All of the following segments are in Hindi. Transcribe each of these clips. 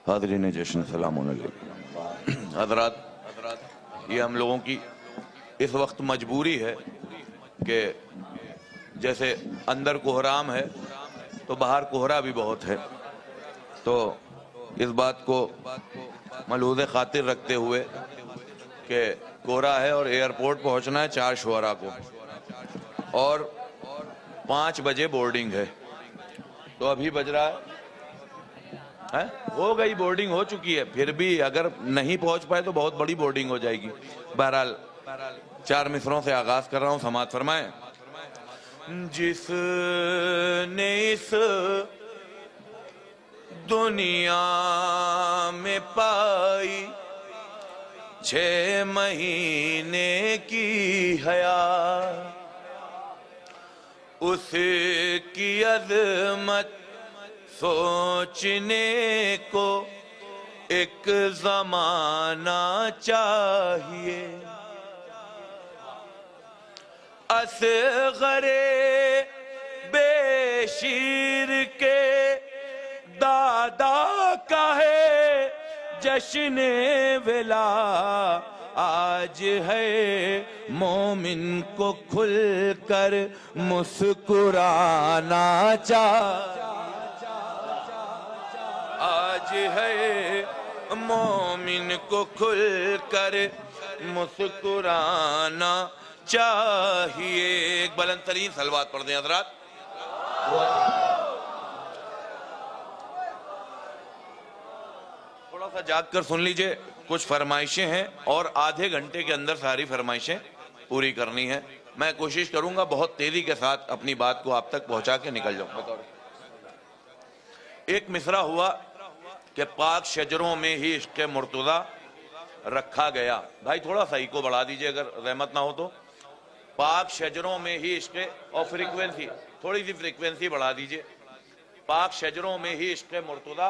हाज़रीन जश्न सलाम हज़रात, ये हम लोगों की इस वक्त मजबूरी है कि जैसे अंदर कोहराम है तो बाहर कोहरा भी बहुत है। तो इस बात को मलहूज़ खातिर रखते हुए कि कोहरा है और एयरपोर्ट पहुंचना है 4 शुअरा को और 5 बजे बोर्डिंग है, तो अभी बज रहा है हो गई, बोर्डिंग हो चुकी है, फिर भी अगर नहीं पहुंच पाए तो बहुत बड़ी बोर्डिंग हो जाएगी। बहरहाल 4 मिसरों से आगाज कर रहा हूं, समाअत फरमाएं। जिसने इस दुनिया में पाई 6 महीने की हया, उसकी अज़मत सोचने को एक ज़माना चाहिए। असग़रे बेशीर के दादा का है जश्न विला, आज है मोमिन को खुलकर मुस्कुराना चाहिए। आज है मोमिन को खुलकर मुस्कुराना चाहिए। एक बुलंद तरीन सलवात पढ़ दें हज़रात। थोड़ा सा जाग कर सुन लीजिए, कुछ फरमाइशें हैं और आधे घंटे के अंदर सारी फरमाइशें पूरी करनी है। मैं कोशिश करूंगा बहुत तेजी के साथ अपनी बात को आप तक पहुंचा के निकल जाऊं। एक मिसरा हुआ कि पाक शजरों में ही इश्क़ मुर्तज़ा रखा गया। भाई थोड़ा सा को बढ़ा दीजिए अगर रहमत ना हो तो। पाक शजरों में ही इश्क़, और फ्रीक्वेंसी थोड़ी सी फ्रीक्वेंसी बढ़ा दीजिए। पाक शजरों में ही इश्क़ मुर्तज़ा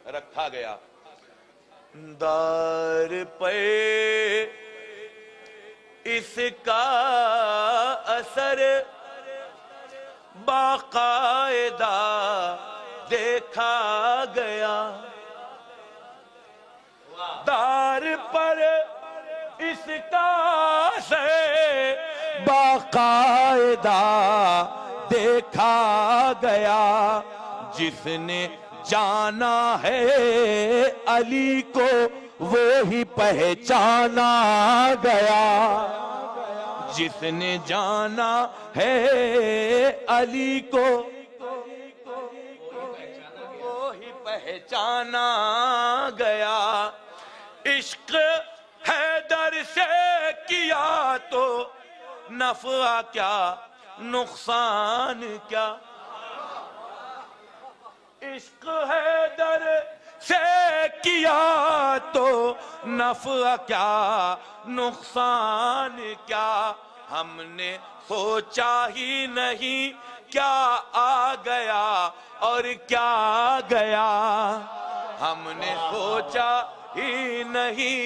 रखा गया। दार पे इसका असर बाकायदा देखा गया। दार पर इसका असर बाकायदा देखा गया। जिसने जाना है अली को वो ही पहचाना गया। जिसने जाना है अली को वो ही पहचाना गया। इश्क हैदर से किया तो नफ़ा क्या नुकसान क्या। इश्क हैदर से किया तो नफ़ा क्या नुकसान क्या। हमने सोचा ही नहीं क्या आ गया और क्या गया। हमने सोचा ही नहीं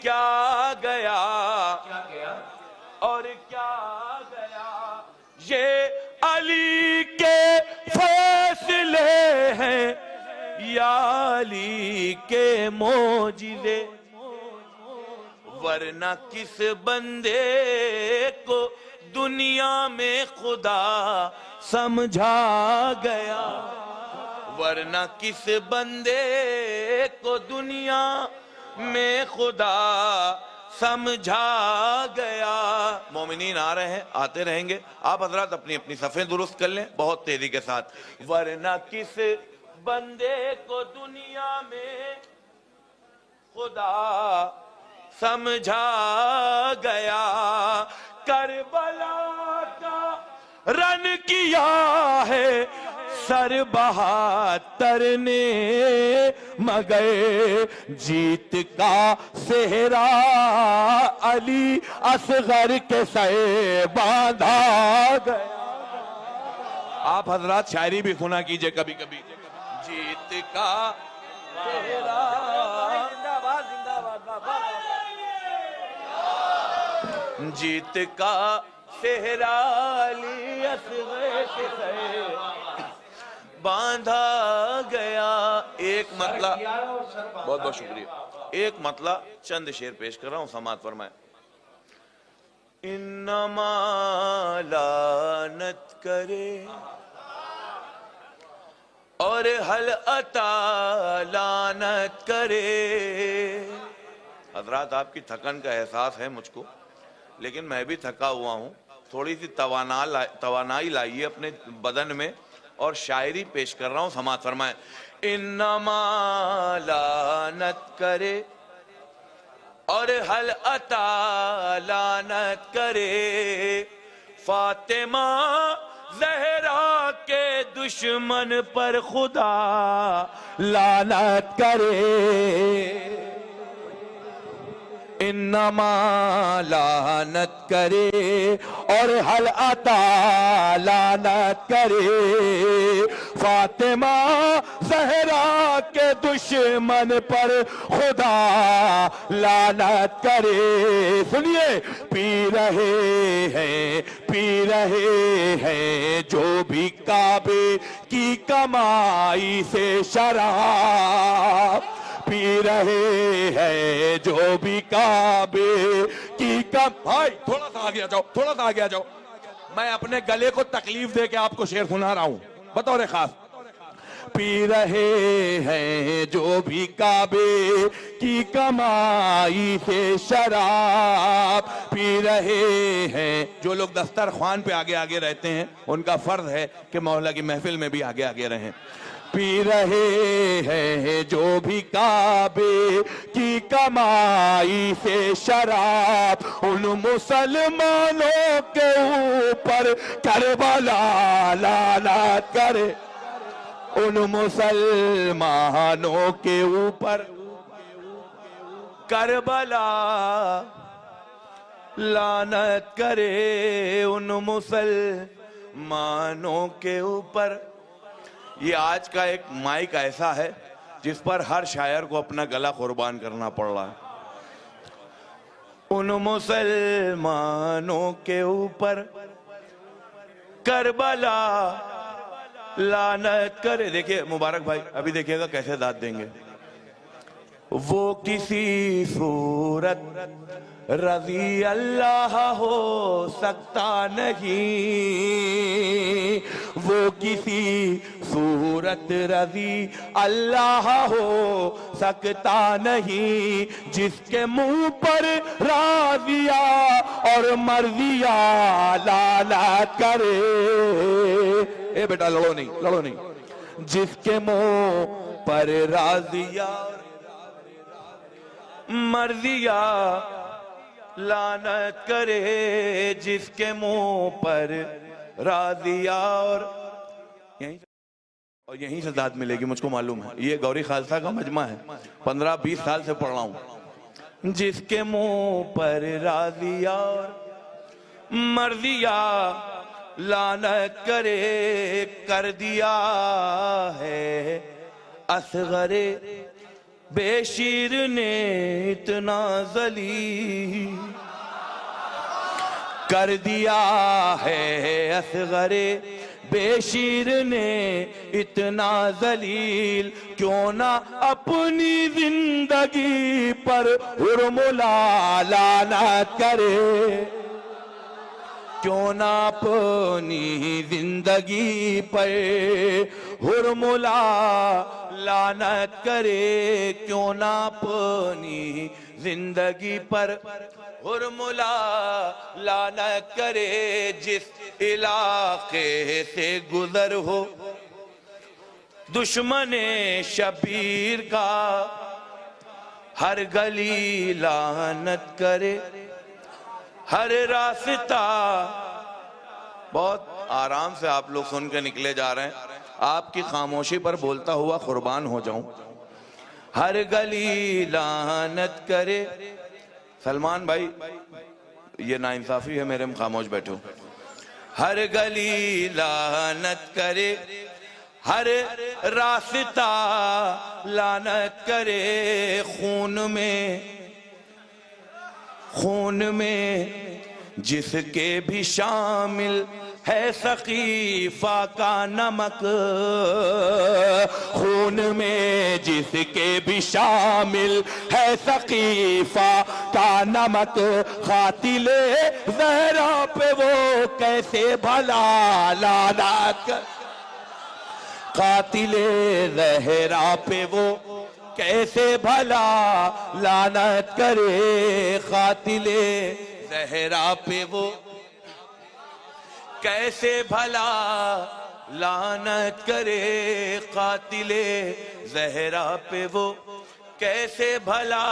क्या गया और क्या गया। ये अली के फैसले हैं या अली के मोजिज़े, वरना किस बंदे को दुनिया में खुदा समझा गया। वरना किस बंदे को दुनिया में खुदा समझा गया। मोमिनीन आ रहे हैं, आते रहेंगे। आप हजरात अपनी अपनी सफ़ें दुरुस्त कर लें बहुत तेजी के साथ। वरना किस बंदे को दुनिया में खुदा समझा गया। करबला का रन किया है सर 72 ने, मगर जीत का सेहरा अली असगर के सर बांधा गया। आप हजरात शायरी भी सुना कीजिए कभी कभी। जीत का सेहरा, जीत का सेहरा अली असगर के सर बांधा गया। एक मतला, बहुत बहुत शुक्रिया, एक मतला चंद शेर पेश कर रहा हूं, समाअत फरमाए। इन्नमा लानत करे और हल अता लानत करे। हजरात, आपकी थकन का एहसास है मुझको, लेकिन मैं भी थका हुआ हूं। थोड़ी सी तवानाई लाइए अपने बदन में, और शायरी पेश कर रहा हूं, समाअत फरमाए। इन्नमा लानत करे और हल अता लानत करे, फातिमा ज़हरा के दुश्मन पर खुदा लानत करे। इन्नमा लानत करे और हल अता लानत करे, फातिमा ज़हरा के दुश्मन पर खुदा लानत करे। सुनिए, पी रहे हैं जो भी काबे की कमाई से शराब, पी रहे हैं जो भी काबे की भाई थोड़ा सा आगे आ जाओ, थोड़ा सा आगे आ जाओ। मैं अपने गले को तकलीफ दे के आपको शेर सुना रहा हूं बतौर खास। पी रहे हैं जो भी काबे की कमाई से शराब, पी रहे हैं। जो लोग दस्तरख्वान पे आगे आगे रहते हैं, उनका फर्ज है कि मौला की महफिल में भी आगे आगे रहें। पी रहे हैं जो भी काबे की कमाई से शराब, उन मुसलमानों के ऊपर करबला लानत करे, उन मुसलमानों के ऊपर करबला लानत करे, उन मुसलमानों के ऊपर। ये आज का एक माइक ऐसा है जिस पर हर शायर को अपना गला कुर्बान करना पड़ रहा है। उन मुसलमानों के ऊपर करबला लानत करे। देखिए मुबारक भाई, अभी देखिएगा कैसे दाद देंगे। वो किसी सूरत रज़ी अल्लाह हो सकता नहीं, वो किसी सूरत रज़ी अल्लाह हो सकता नहीं, जिसके मुंह पर राज़िया और मर्जिया लानत करे। ए बेटा लड़ो नहीं, जिसके मुंह पर राज़िया मर्जिया लानत करे, जिसके मुंह पर राज़िया और यहीं से दाद मिलेगी, मुझको मालूम है। ये गौरी खालसा का मजमा है, 15-20 साल से पढ़ रहा हूं। जिसके मुंह पर राज़िया और मर्जिया लानत करे, कर दिया है असगरे बेशीर ने इतना जलील, कर दिया है असगरे बेशीर ने इतना जलील, क्यों ना अपनी जिंदगी पर हुर्मुला लानत करे, क्यों ना अपनी जिंदगी पर हुर्मुला लानत करे, क्यों ना अपनी जिंदगी पर हुर्मुला लानत करे। जिस इलाके से गुजर हो दुश्मने शबीर का, हर गली लानत करे, हर रास्ता। बहुत आराम से आप लोग सुन के निकले जा रहे हैं, आपकी खामोशी पर बोलता हुआ कुर्बान हो जाऊं। हर गली लानत करे। सलमान भाई, ये नाइंसाफी है, मेरे में खामोश बैठो। हर गली लानत करे, हर रास्ता लानत करे, खून में जिसके भी शामिल है सकीफा का नमक, खून में जिसके भी शामिल है सकीफा का नमक। खातिले ज़हरा पे वो कैसे भला लानत, कातिले ज़हरा पे वो कैसे भला लानत करे। कातिले ज़हरा पे वो कैसे भला लानत करे। कातिले ज़हरा पे वो कैसे भला।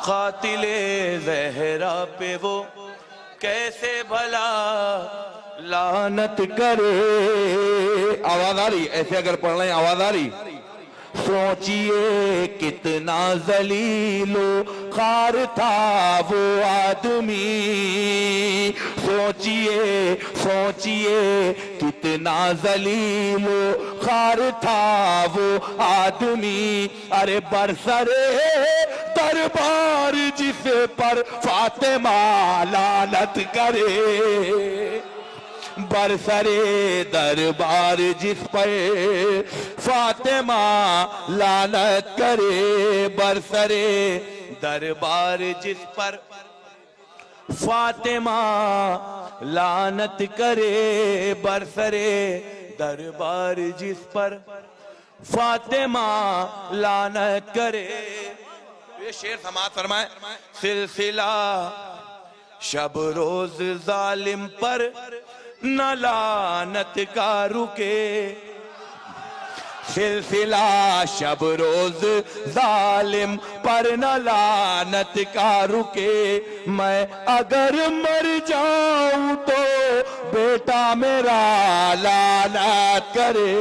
कातिले ज़हरा पे वो कैसे भला लानत करे। आवाज आ रही? ऐसे अगर पढ़ रहे हैं आवाज आ रही? सोचिए कितना जलीलो खार था वो आदमी, सोचिए सोचिए कितना जलीलो खार था वो आदमी। अरे बरसरे दरबार जिस पर फातिमा लानत करे, बरसरे दरबार जिस पर फातिमा लानत करे। बरसरे दरबार जिस पर फातिमा लानत करे। बरसरे दरबार जिस पर फातिमा लानत करे। ये शेर समाज फरमाए। सिलसिला शब रोज जालिम पर न लानत का रुके, सिलसिला शब रोज जालिम पर न लानत का रुके। मैं अगर मर जाऊं तो बेटा मेरा लानत करे।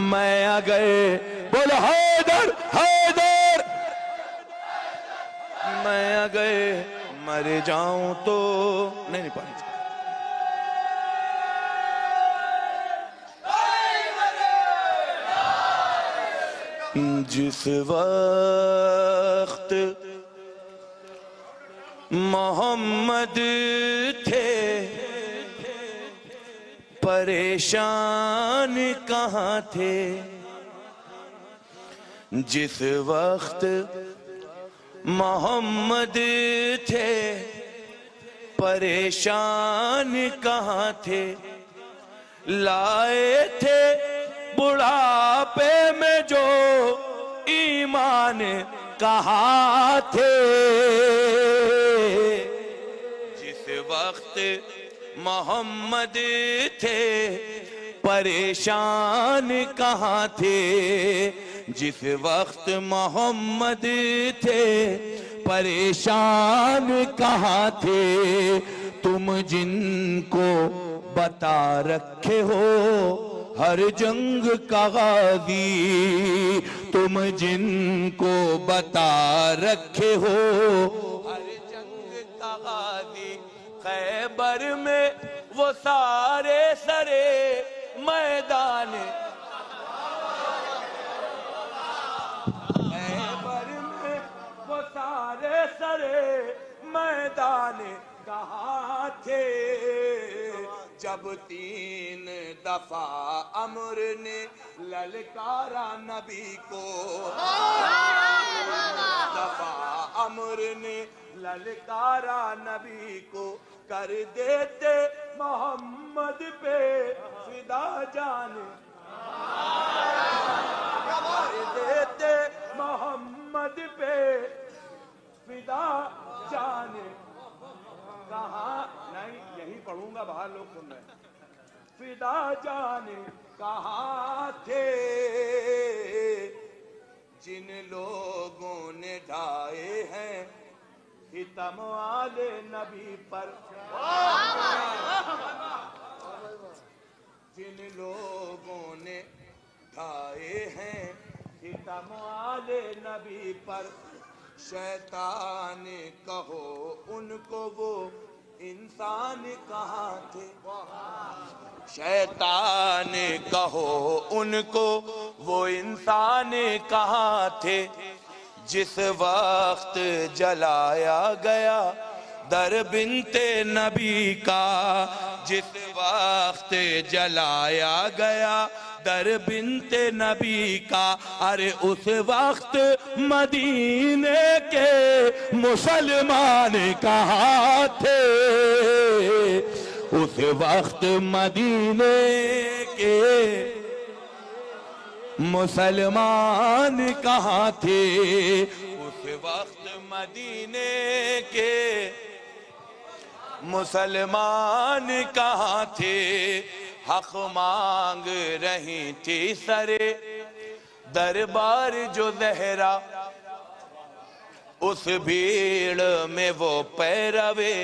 मैं अगर बोल हैदर हैदर, मैं अगर मर जाऊं तो नहीं पानी। जिस वक्त मोहम्मद थे परेशान कहाँ थे, जिस वक्त मोहम्मद थे परेशान कहाँ थे। लाए थे बुढ़ापे में जो ईमान कहाँ थे। जिस वक्त मोहम्मद थे परेशान कहाँ थे, जिस वक्त मोहम्मद थे परेशान कहाँ थे। तुम जिनको बता रखे हो हर जंग का गाजी, तुम जिनको बता रखे हो हर जंग का गाजी। खैबर में वो सारे सरे मैदान, खैबर में वो सारे सरे मैदान कहाँ थे। जब 3 दफा अमर ने ललकारा नबी को, दफा अमर ने ललकारा नबी को। कर देते मोहम्मद पे फिदा जान, कर देते मोहम्मद पे फिदा जान। कहाँ नहीं, यही पढ़ूंगा, बाहर लोग सुन रहे। फिदा जाने कहाँ थे जिन लोगों ने ढाए हैं हितम वाले नबी पर, जिन लोगों ने ढाए हैं सितम वाले नबी पर, शैतान कहो उनको वो इंसान कहाँ थे। शैतान कहो उनको वो इंसान कहाँ थे, जिस वक्त जलाया गया दर बिनते नबी का। जिस वक्त जलाया गया दर बिनते नबी का, अरे उस वक्त मदीने के मुसलमान कहाँ थे। उस वक्त मदीने के मुसलमान कहाँ थे। उस वक्त मदीने के मुसलमान कहाँ थे। हक मांग रही थी सरे दरबार जो ज़हरा, उस भीड़ में वो पैरवे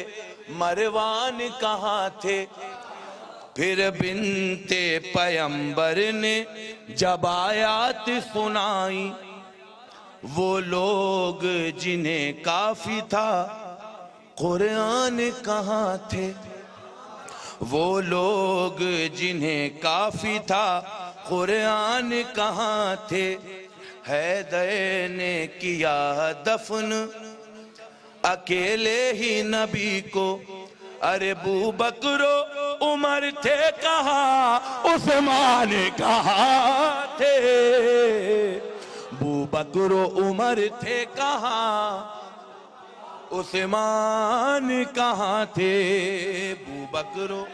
मरवान कहाँ थे। फिर बिनते पैगंबर ने जब आयात सुनाई, वो लोग जिन्हें काफी था कुरान कहाँ थे। वो लोग जिन्हें काफी था कुरान कहाँ थे। हैदर ने किया दफन अकेले ही नबी को, अरे अबू बकरो उमर थे कहाँ, उस्मान कहाँ थे। अबू बकरो उमर थे कहाँ, उस्मान कहाँ थे। अबू बकरो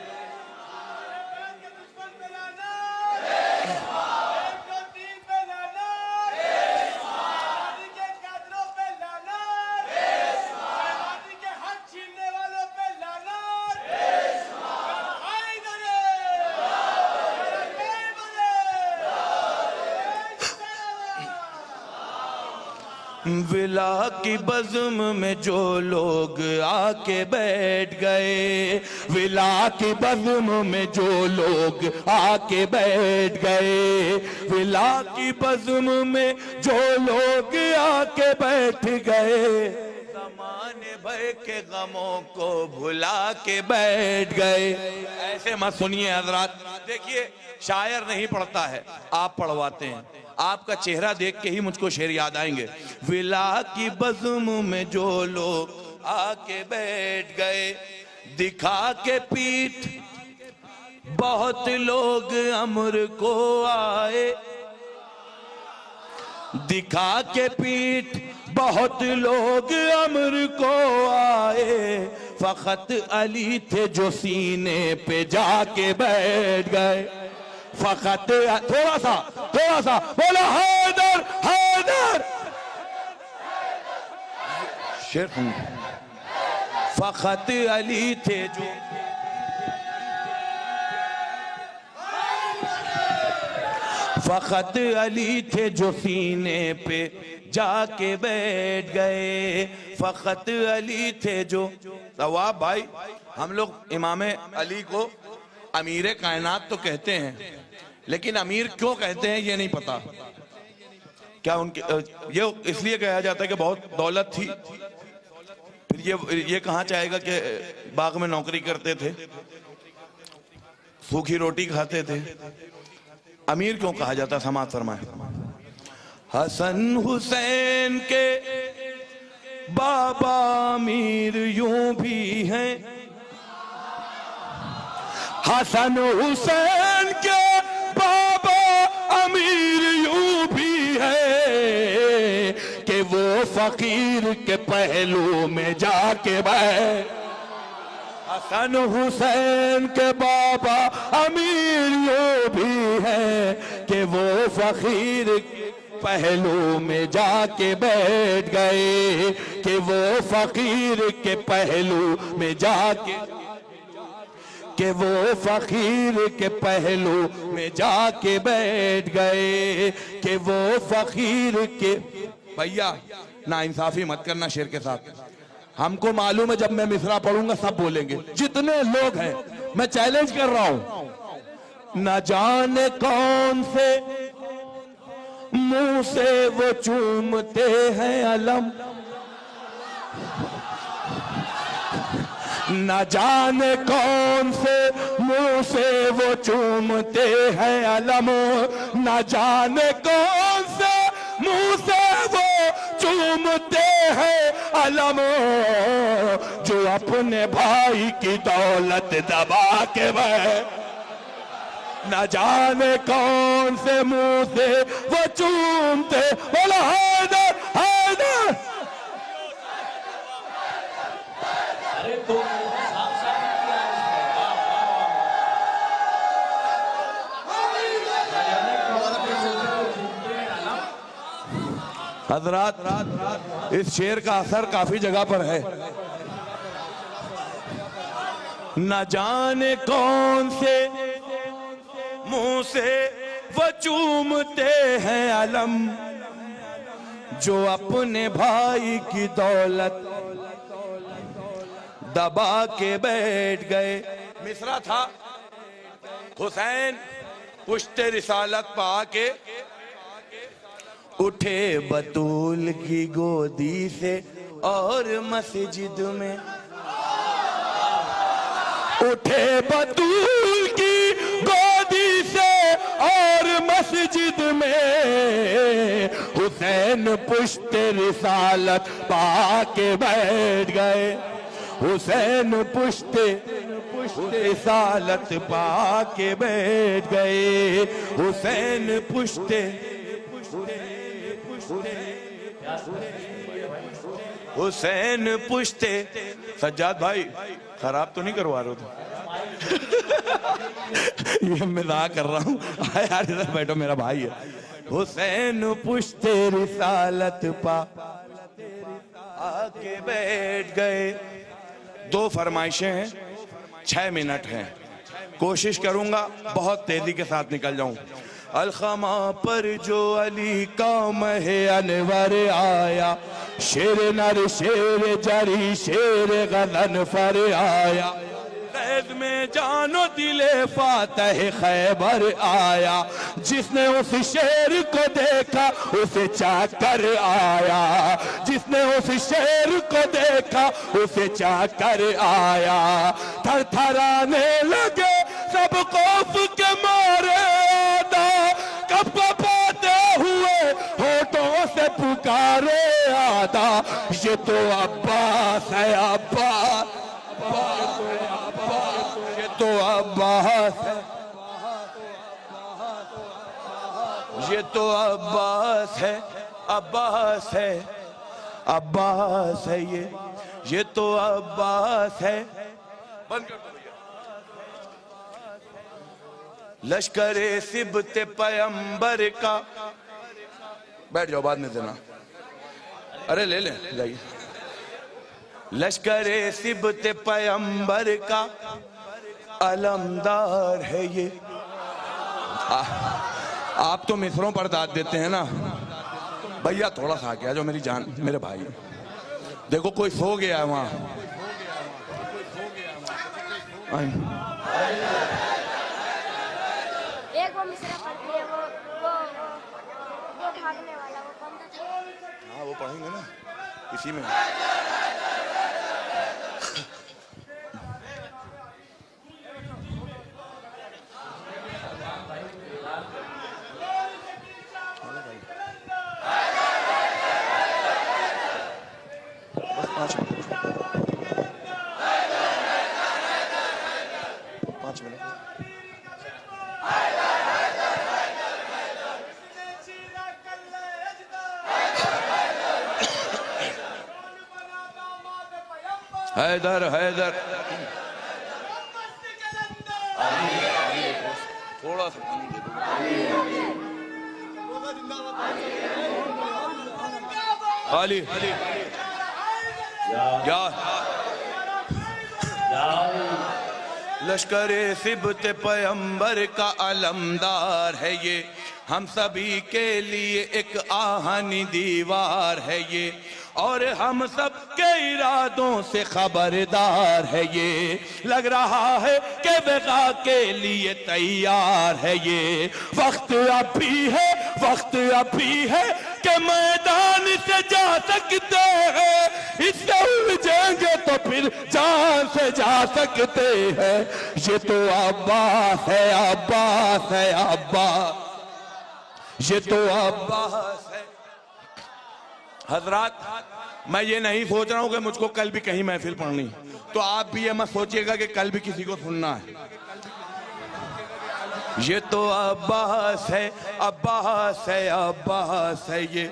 विला की बज़्म में जो लोग आके बैठ गए, विला की बज़्म में जो लोग आके बैठ गए, विला की बज़्म में जो लोग आके बैठ गए, ज़माने भर के गमों को भुला के बैठ गए। ऐसे मत सुनिए हज़रात, देखिए शायर नहीं पढ़ता है, आप पढ़वाते हैं। आपका चेहरा देख के ही मुझको शेर याद आएंगे। विला की बज़्म में जो लोग आके बैठ गए, दिखा के पीठ बहुत लोग अमर को आए, दिखा के पीठ बहुत लोग अमर को आए। फकत अली थे जो सीने पे जाके बैठ गए, फकत थोड़ा सा बोला हैदर हैदर शेर। फकत अली थे जो, फकत अली थे जो सीने पे जाके बैठ गए, फकत अली थे जो। सवाब भाई, हम लोग इमाम अली को अमीर कायनात तो कहते हैं, लेकिन अमीर क्यों कहते हैं ये नहीं पता। क्या उनके ये इसलिए कहा जाता है कि बहुत दौलत थी, फिर ये कहाँ चाहेगा कि बाग में नौकरी करते थे, सूखी रोटी खाते थे। अमीर क्यों कहा जाता, समाज फरमाए। हसन हुसैन के बाबा अमीर यूं भी हैं, हसन हुसैन के बाबा अमीर यूं भी है कि वो फकीर के पहलू में जाके बैठ। हसन हुसैन के बाबा अमीर यूं भी है कि वो फकीर के पहलू में जाके बैठ गए, कि वो फकीर के पहलू में जाके, कि वो फकीर के पहलू में जाके बैठ गए, कि वो फकीर के। भैया नाइंसाफी मत करना शेर के साथ। हमको मालूम है जब मैं मिसरा पढ़ूंगा सब बोलेंगे, जितने लोग हैं मैं चैलेंज कर रहा हूं, न जाने कौन से मुंह से वो चूमते हैं अलम, न जाने कौन से मुंह से वो चूमते हैं अलम, न जाने कौन से मुंह से वो चूमते हैं अलम, जो अपने भाई की दौलत दबा के वह न जाने कौन से मुंह से वो चूमते। बोला हैदर हैदर। हजरात, इस शेर का असर काफी जगह पर है। न जाने कौन से मुंह से वो चूमते हैं अलम, जो अपने भाई की दौलत दबा के बैठ गए। मिसरा था, हुसैन पुश्ते रिसालत पा के उठे बतूल की गोदी से और मस्जिद में, उठे बतूल की गोदी से और मस्जिद में, हुसैन पुश्ते रिसालत पा के बैठ गए। हुसैन पुश्ते रिसालत पा के बैठ गए। हुसैन पुश्ते हुसैन पुश्ते। सज्जाद भाई खराब तो नहीं करवा रहे हो? ये मजाक कर रहा हूँ। यार इधर बैठो, मेरा भाई है। हुसैन पुश्ते रिसालत पा आके बैठ गए। 2 फरमाइशें हैं, 6 मिनट हैं, कोशिश करूंगा बहुत तेजी के साथ निकल जाऊं। अलखमा पर जो अली का महे अनवर आया, शेर नर शेर जरी शेर गजन फर आया, कैद में जानो दिले फातह खैबर आया, जिसने उस शेर को देखा उसे चाकर आया, जिसने उस शेर को देखा उसे चाकर आया। थर थराने लगे सब खौफ के मारे, कब कपाते हुए होठों से पुकारे आदा, ये तो अब्बास है अब्बास, ये तो अब्बास है, ये तो अब्बास है, अब्बास है, अब्बास है, ये तो अब्बास है। बंद कर दो भैया। लश्करे सिबते पैगंबर का, बैठ जाओ बाद में देना, अरे ले ले जाइए। लश्करे सिबते पैगंबर का अलमदार है ये। आप तो मिसरों पर दाद देते हैं ना भैया, थोड़ा सा आके आ जाओ मेरी जान, मेरे भाई। देखो कोई सो गया है वहां। एक वो मिसरा पढ़ती है, वो भागने वाला, वो कौन था? हाँ वो पढ़ेंगे ना इसी में। बस 5 मिनट। हैदर हैदर थोड़ा सा खाली लश्करे सिबते पैगंबर का अलमदार है ये, हम सभी के लिए एक आहनी दीवार है ये। और हम सब के इरादों से खबरदार है ये, लग रहा है कि बेगा के लिए तैयार है ये। वक्त अभी है, वक्त अभी है कि मैदान से जा सकते हैं, इससे उलझेंगे तो फिर जान से जा सकते हैं। ये तो अब्बास है, अब्बास है, अब्बास, ये तो अब्बास है। हजरात, मैं ये नहीं सोच रहा हूं कि मुझको कल भी कहीं महफिल पढ़नी, तो आप भी ये मत सोचिएगा कि कल भी किसी को सुनना है। ये तो अब्बास है, अब्बास है, अब्बास है। ये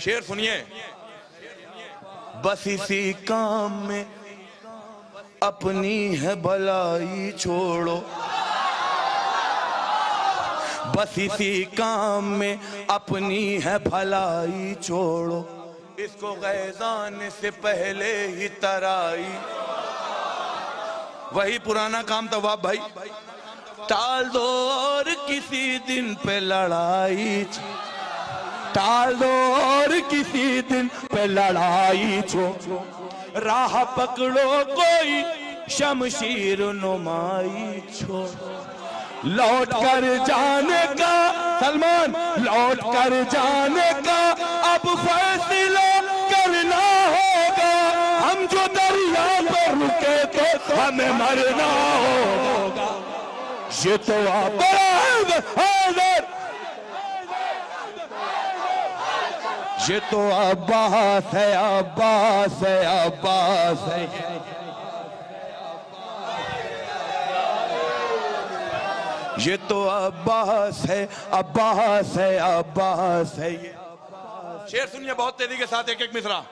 शेर सुनिए। बस इसी काम में अपनी है भलाई छोड़ो, बस इसी काम में अपनी है भलाई छोड़ो, इसको गैज़ान से पहले ही तराई। वही पुराना काम तवाब भाई, टाल दो और किसी दिन पे लड़ाई, टाल दो और किसी दिन पे लड़ाई छोड़ो, राह पकड़ो कोई शमशीर नुमाई छोड़ो। लौट कर जाने का सलमान, लौट कर जाने का अब फैसला करना होगा। हम जो दरिया पर रुके तो हमें मरना होगा। ये तो आप ये तो अब्बास है, अब्बास है, अब्बास है। ये तो अब्बास है, अब्बास है, अब्बास है। ये शेर सुनिए बहुत तेजी के साथ, एक एक मिसरा।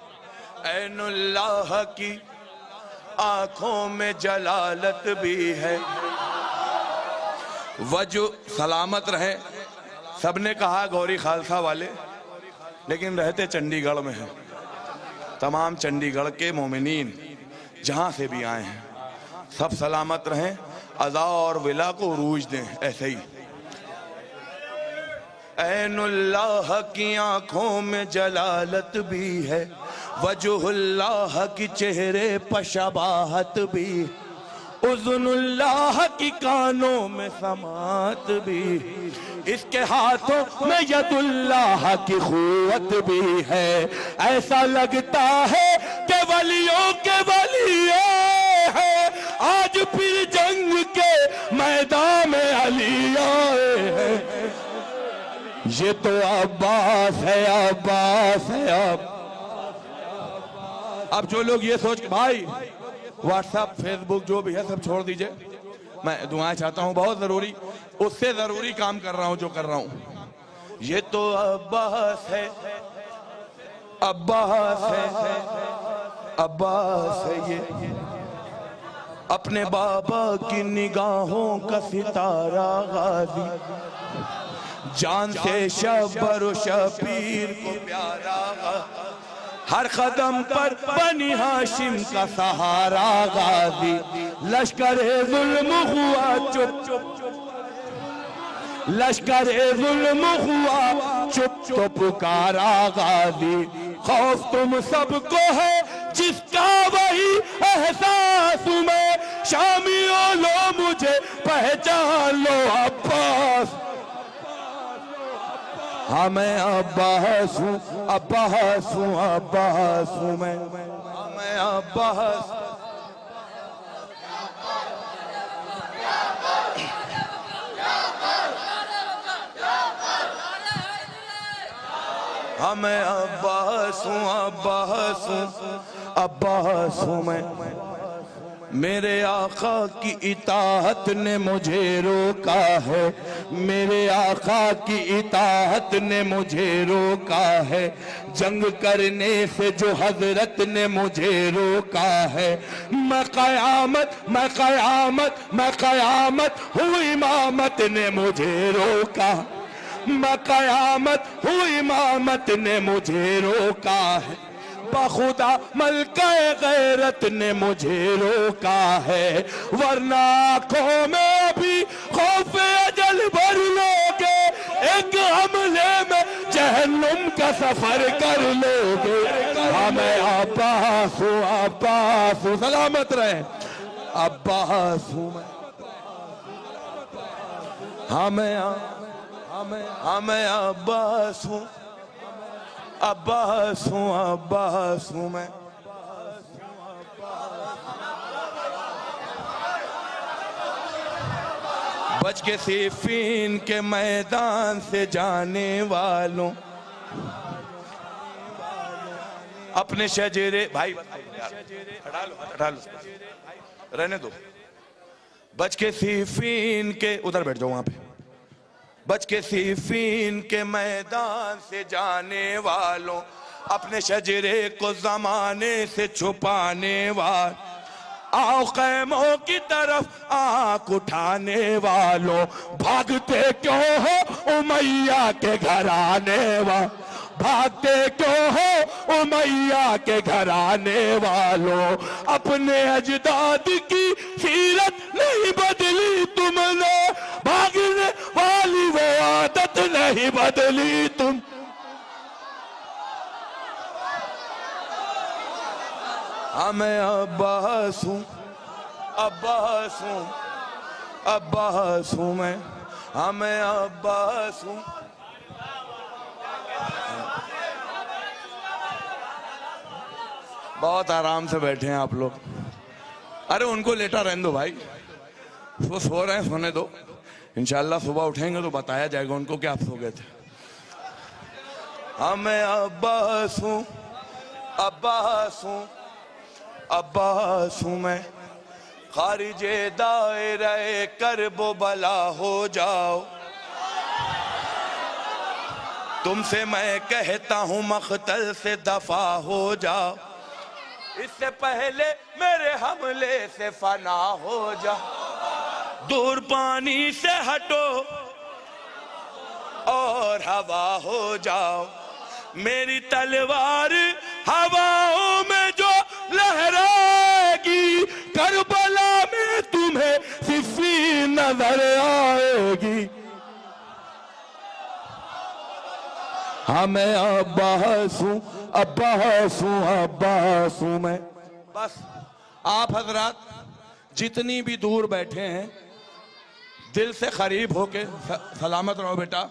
ऐनुल्लाह की आंखों में जलालत भी है, वजू सलामत रहे। सबने कहा गौरी खालसा वाले, लेकिन रहते चंडीगढ़ में हैं। तमाम चंडीगढ़ के मोमिनीन जहां से भी आए हैं सब सलामत रहें, अज़ा और विला को रूज दें। ऐसे ही ऐनुल्लाह की आंखों में जलालत भी है, वजहुल्लाह की चेहरे पर शबाहत भी, उज़्नुल्लाह की कानों में समात भी, इसके हाथों में यदुल्लाह की क़ुव्वत भी है। ऐसा लगता है कि वलियों के वली है, आज फिर जंग के मैदान में अली आए हैं। ये तो अब्बास है, अब्बास है। अब जो लोग ये सोच के भाई व्हाट्सएप फेसबुक जो भी है सब छोड़ दीजिए, मैं दुआएं चाहता हूं, बहुत जरूरी, उससे जरूरी काम कर रहा हूं जो कर रहा हूं। ये तो अब्बास है, अब्बास है, अब्बास है। ये अपने बाबा की निगाहों का सितारा गाजी, जान से शब्बर शबीर को प्यारा, हर कदम पर बनी हाशिम का सहारा गाजी। लश्कर-ए जुल्म हुआ चुप चुप, लश्कर-ए जुल्म हुआ चुप तो पुकारा गाजी। खौफ तुम सबको है जिसका वही एहसास में, शामियों लो मुझे पहचान लो अब्बास। हाँ मैं अब्बास हूँ, अब्बास हूँ, अब्बास हूँ मैं अब्बास। हाँ मैं अब्बास हूँ, अब्बास हूँ, अब्बास हूँ मैं। मेरे आका की इताअत ने मुझे रोका है, मेरे आका की इताअत ने मुझे रोका है। जंग करने से जो हजरत ने मुझे रोका है। मैं कयामत, मैं कयामत, मैं कयामत हूँ, इमामत ने मुझे रोका। मैं कयामत हूँ, इमामत ने मुझे रोका है। बखुदा मलकाए गैरत ने मुझे रोका है, वरना आंखों में भी खौफ अजल भर लोगे। एक हम मामले में जहन्नुम का सफर कर लोगे। हाँ मैं अब्बास हूँ, अब्बास हूँ, सलामत रहे, अब्बास हूँ मैं। हाँ मैं अब्बास हूँ, अब्बास हूँ, अब्बास हूँ मैं। बच के सिफीन के मैदान से जाने वालों, अपने शजरे, भाई हटा लो, रहने दो। बच के सिफीन के, उधर बैठ जाओ वहां पे। बच के सिफीन के मैदान से जाने वालों, अपने शजरे को जमाने से छुपाने वालों, आओ खैमों की तरफ आंख उठाने वालों, भागते क्यों हो उमैया के घराने वालों, भागते क्यों हो उमैया के घराने वालों। अपने अजदाद की सीरत नहीं बदली तुमने, भागने वाली वो आदत नहीं बदली तुम। हाँ मैं अब्बास हूँ, अब्बास हूँ, अब्बास हूँ मैं। हाँ मैं अब्बास हूँ। बहुत आराम से बैठे हैं आप लोग। अरे उनको लेटा रहने दो भाई, वो सो रहे हैं, सोने दो। इंशाल्लाह सुबह उठेंगे तो बताया जाएगा उनको कि आप सो गए थे। हाँ मैं अब्बास हूँ, अब्बास हूँ, अब्बास हूँ मैं। खारिजे दायरे करबो बला हो जाओ, तुमसे मैं कहता हूँ मख्तल से दफा हो जाओ, इससे पहले मेरे हमले से फना हो जाओ। दूर पानी से हटो और हवा हो जाओ, मेरी तलवार हवाओं में जो लहराएगी, करबला में तुम्हें सिफीन नजर आएगी। हाँ मैं अब्बास हूँ, अब्बास हूँ, अब्बास हूँ मैं। बस आप हजरात जितनी भी दूर बैठे हैं, दिल से करीब होके, सलामत रहो बेटा,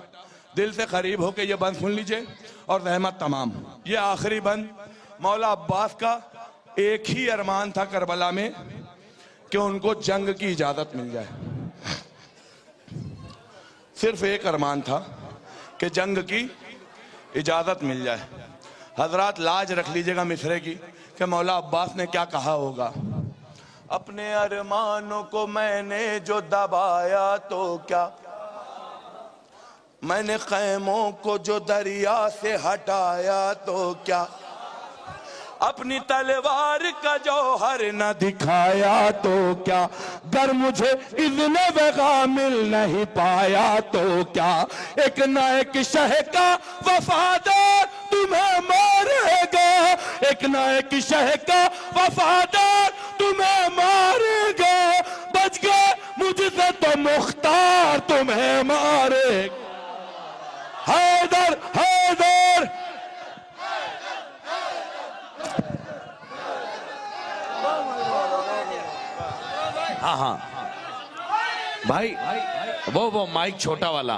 दिल से करीब होके ये बंद सुन लीजिए और रहमत तमाम। ये आखिरी बंद मौला अब्बास का एक ही अरमान था करबला में कि उनको जंग की इजाजत मिल जाए। सिर्फ एक अरमान था कि जंग की इजाजत मिल जाए। हजरात लाज रख लीजिएगा मिसरे की कि मौला अब्बास ने क्या कहा होगा। अपने अरमानों को मैंने जो दबाया तो क्या, मैंने खैमों को जो दरिया से हटाया तो क्या, अपनी तलवार का जौहर न दिखाया तो क्या, गर मुझे इज़्ने वग़ा मिल नहीं पाया तो क्या, एक न एक शह का वफादार तुम्हें मारेगा, एक न एक शह का वफादार तुम्हें मारेगा, बच गए मुझसे तो मुख्तार तुम्हें मारेगा। हैदर हैदर हाँ हाँ भाई, वो माइक छोटा वाला